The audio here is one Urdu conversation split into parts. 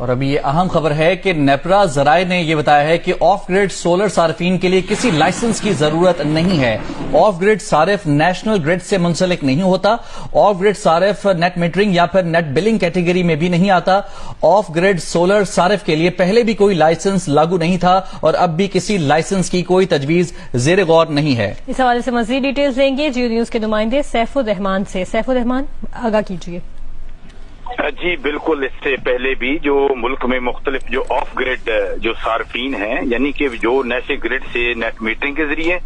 اور ابھی یہ اہم خبر ہے کہ نیپرا ذرائع نے یہ بتایا ہے کہ آف گریڈ سولر صارفین کے لیے کسی لائسنس کی ضرورت نہیں ہے۔ آف گریڈ صارف نیشنل گریڈ سے منسلک نہیں ہوتا۔ آف گریڈ صارف نیٹ میٹرنگ یا پھر نیٹ بلنگ کیٹیگری میں بھی نہیں آتا۔ آف گریڈ سولر صارف کے لیے پہلے بھی کوئی لائسنس لاگو نہیں تھا اور اب بھی کسی لائسنس کی کوئی تجویز زیر غور نہیں ہے۔ اس حوالے سے مزید ڈیٹیلز لیں گے جیو نیوز کے نمائندے سیف الرحمان سے۔ سیف الرحمان، آگاہ کیجیے۔ جی بالکل، اس سے پہلے بھی جو ملک میں مختلف جو آف گریڈ جو صارفین ہیں، یعنی کہ جو نیشنل گریڈ سے نیٹ میٹرنگ کے ذریعے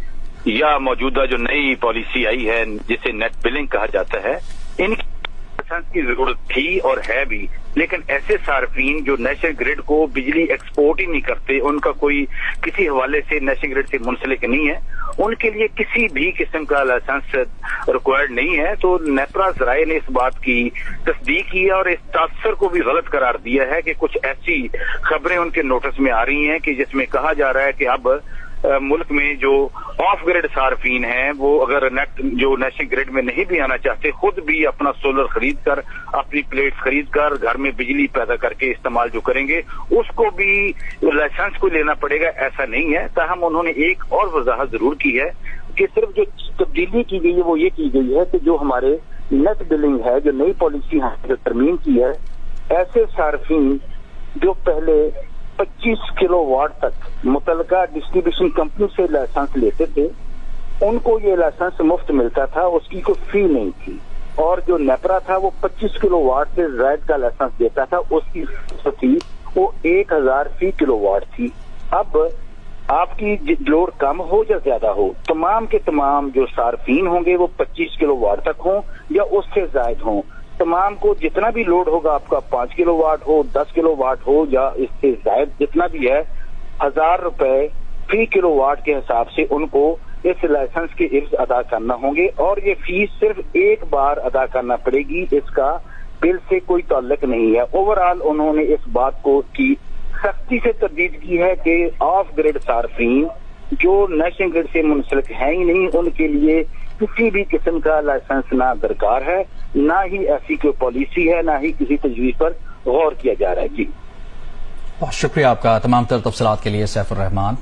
یا موجودہ جو نئی پالیسی آئی ہے جسے نیٹ بلنگ کہا جاتا ہے، ان لائسنس کی ضرورت تھی اور ہے بھی، لیکن ایسے صارفین جو نیشنل گریڈ کو بجلی ایکسپورٹ ہی نہیں کرتے، ان کا کوئی کسی حوالے سے نیشنل گریڈ سے منسلک نہیں ہے، ان کے لیے کسی بھی قسم کا لائسنس ریکوائرڈ نہیں ہے۔ تو نیپرا ذرائع نے اس بات کی تصدیق کی ہے اور اس تاثر کو بھی غلط قرار دیا ہے کہ کچھ ایسی خبریں ان کے نوٹس میں آ رہی ہیں کہ جس میں کہا جا رہا ہے کہ اب ملک میں جو آف گریڈ صارفین ہیں وہ اگر جو نیشنل گریڈ میں نہیں بھی آنا چاہتے، خود بھی اپنا سولر خرید کر، اپنی پلیٹس خرید کر گھر میں بجلی پیدا کر کے استعمال جو کریں گے اس کو بھی لائسنس کو لینا پڑے گا، ایسا نہیں ہے۔ تاہم انہوں نے ایک اور وضاحت ضرور کی ہے کہ صرف جو تبدیلی کی گئی ہے وہ یہ کی گئی ہے کہ جو ہمارے نیٹ بلنگ ہے، جو نئی پالیسی جو ترمیم کی ہے، ایسے صارفین جو پہلے 25 کلو واٹ تک متعلقہ ڈسٹریبیوشن کمپنی سے لائسنس لیتے تھے، ان کو یہ لائسنس مفت ملتا تھا، اس کی کوئی فی نہیں تھی، اور جو نیپرا تھا وہ 25 کلو واٹ سے زائد کا لائسنس دیتا تھا، اس کی تھی وہ 1000 فی کلو واٹ تھی۔ اب آپ کی لوڈ کم ہو یا زیادہ ہو، تمام کے تمام جو صارفین ہوں گے وہ 25 کلو واٹ تک ہوں یا اس سے زائد ہوں، تمام کو جتنا بھی لوڈ ہوگا، آپ کا 5 کلو واٹ ہو، 10 کلو واٹ ہو یا اس سے زائد جتنا بھی ہے، 1000 روپے فی کلو واٹ کے حساب سے ان کو اس لائسنس کے عرض ادا کرنا ہوں گے، اور یہ فیس صرف ایک بار ادا کرنا پڑے گی، اس کا بل سے کوئی تعلق نہیں ہے۔ اوور آل انہوں نے اس بات کو کی سختی سے تردید کی ہے کہ آف گریڈ صارفین جو نیشنل گریڈ سے منسلک ہیں ہی نہیں، ان کے لیے کسی بھی قسم کا لائسنس نہ درکار ہے، نہ ہی ایسی کوئی پالیسی ہے، نہ ہی کسی تجویز پر غور کیا جا رہا ہے۔ جی بہت شکریہ آپ کا تمام تر تفصیلات کے لیے سیف الرحمان۔